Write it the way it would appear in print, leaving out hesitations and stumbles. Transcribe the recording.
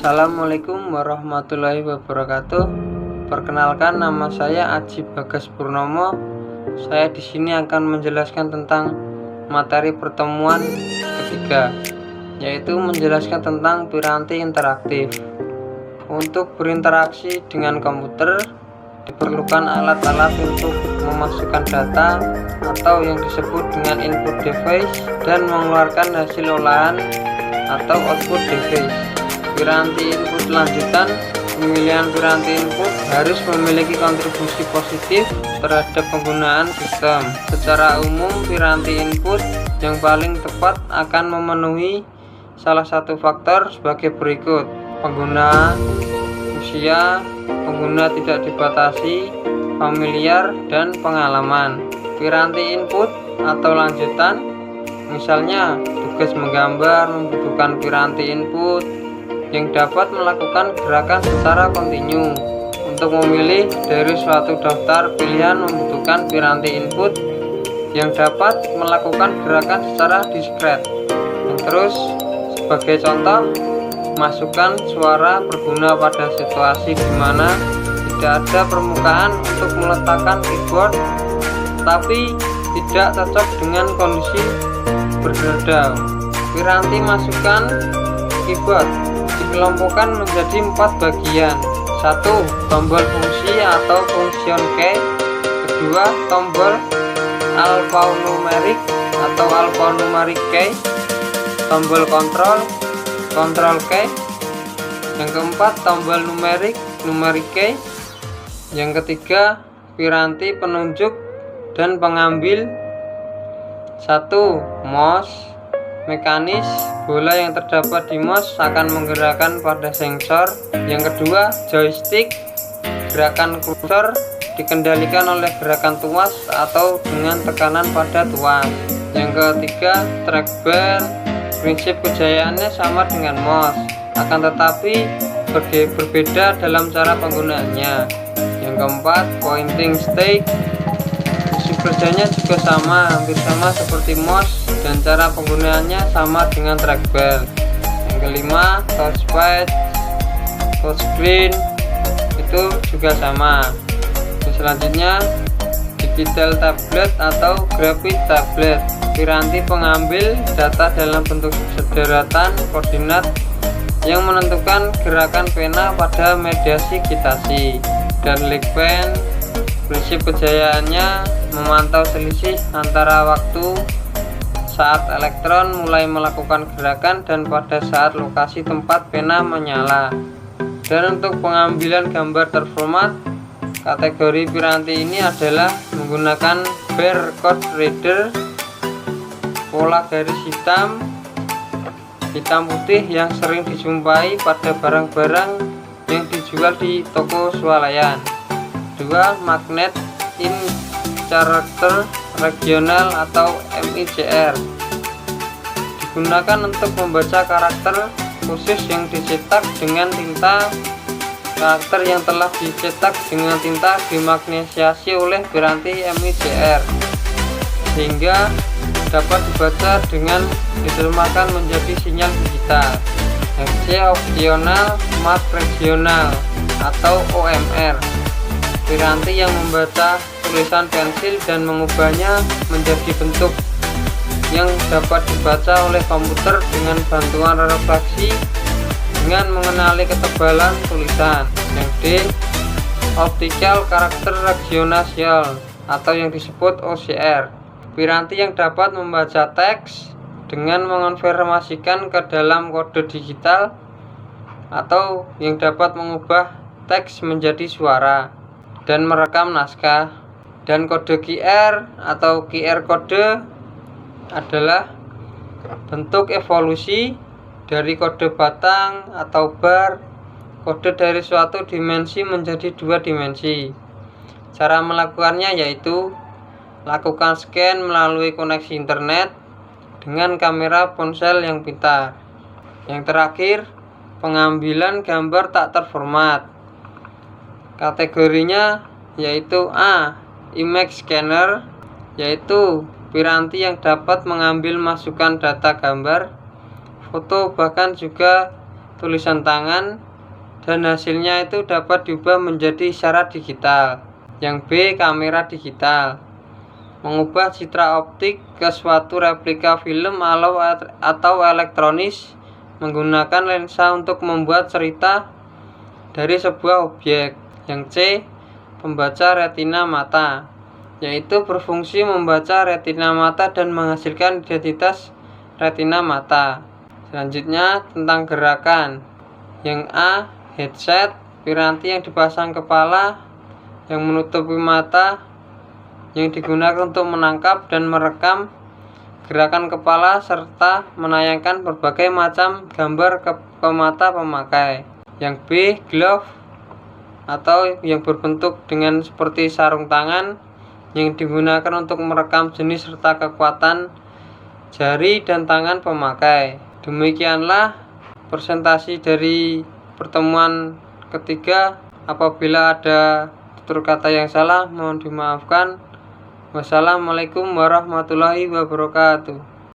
Assalamualaikum warahmatullahi wabarakatuh. Perkenalkan, nama saya Aji Bagas Purnomo. Saya di sini akan menjelaskan tentang materi pertemuan ketiga, yaitu menjelaskan tentang piranti interaktif. Untuk berinteraksi dengan komputer diperlukan alat-alat untuk memasukkan data atau yang disebut dengan input device dan mengeluarkan hasil olahan atau output device. Piranti input lanjutan. Pemilihan piranti input harus memiliki kontribusi positif terhadap penggunaan sistem. Secara umum, piranti input yang paling tepat akan memenuhi salah satu faktor sebagai berikut: pengguna, usia, pengguna tidak dibatasi, familiar, dan pengalaman. Piranti input atau lanjutan, misalnya tugas menggambar, membutuhkan piranti input yang dapat melakukan gerakan secara kontinu. Untuk memilih dari suatu daftar pilihan membutuhkan piranti input yang dapat melakukan gerakan secara diskret. Terus, sebagai contoh, masukkan suara berguna pada situasi di mana tidak ada permukaan untuk meletakkan keyboard, tapi tidak cocok dengan kondisi berdadau. Piranti masukkan keyboard dikelompokkan menjadi 4 bagian. 1. Tombol fungsi atau function key. 2. Tombol alphanumeric atau alphanumeric key. Tombol control key. Yang keempat, tombol numeric key. Yang ketiga, piranti penunjuk dan pengambil. 1. Mouse. Mekanis, bola yang terdapat di mouse akan menggerakkan pada sensor. Yang kedua, joystick. Gerakan kursor dikendalikan oleh gerakan tuas atau dengan tekanan pada tuas. Yang ketiga, trackball. Prinsip kejayaannya sama dengan mouse, akan tetapi berbeda dalam cara penggunaannya. Yang keempat, pointing stick. Kerjanya juga sama, hampir sama seperti mouse, dan cara penggunaannya sama dengan trackball. Yang kelima, touchpad, touchscreen itu juga sama. Selanjutnya, digital tablet atau graphic tablet, piranti pengambil data dalam bentuk sederatan koordinat yang menentukan gerakan pena pada media digitasi. Dan Link Pen, prinsip kejayaannya memantau selisih antara waktu saat elektron mulai melakukan gerakan dan pada saat lokasi tempat pena menyala. Dan untuk pengambilan gambar terformat, kategori piranti ini adalah menggunakan barcode reader, pola garis hitam putih yang sering dijumpai pada barang-barang yang dijual di toko swalayan. 2. Magnet Character Regional atau MICR, digunakan untuk membaca karakter khusus yang dicetak dengan tinta. Karakter yang telah dicetak dengan tinta dimagnesiasi oleh piranti MICR sehingga dapat dibaca dengan diterjemahkan menjadi sinyal digital. FC Optional Mark Regional atau OMR, piranti yang membaca tulisan pensil dan mengubahnya menjadi bentuk yang dapat dibaca oleh komputer dengan bantuan refleksi dengan mengenali ketebalan tulisan. Yang D, Optical Character Recognition atau yang disebut OCR, piranti yang dapat membaca teks dengan mengonfirmasikan ke dalam kode digital atau yang dapat mengubah teks menjadi suara dan merekam naskah. Dan kode QR atau QR kode adalah bentuk evolusi dari kode batang atau bar, kode dari suatu dimensi menjadi 2 dimensi. Cara melakukannya yaitu lakukan scan melalui koneksi internet dengan kamera ponsel yang pintar. Yang terakhir, pengambilan gambar tak terformat. Kategorinya yaitu A. Image scanner, yaitu piranti yang dapat mengambil masukan data gambar, foto, bahkan juga tulisan tangan, dan hasilnya itu dapat diubah menjadi isyarat digital. Yang B, kamera digital, mengubah citra optik ke suatu replika film atau elektronis menggunakan lensa untuk membuat cerita dari sebuah objek. Yang C, pembaca retina mata, yaitu berfungsi membaca retina mata dan menghasilkan identitas retina mata. Selanjutnya tentang gerakan. Yang A, headset, piranti yang dipasang kepala yang menutupi mata, yang digunakan untuk menangkap dan merekam gerakan kepala serta menayangkan berbagai macam gambar ke mata pemakai. Yang B, glove, atau yang berbentuk dengan seperti sarung tangan, yang digunakan untuk merekam jenis serta kekuatan jari dan tangan pemakai. Demikianlah presentasi dari pertemuan ketiga. Apabila ada tutur kata yang salah, mohon dimaafkan. Wassalamualaikum warahmatullahi wabarakatuh.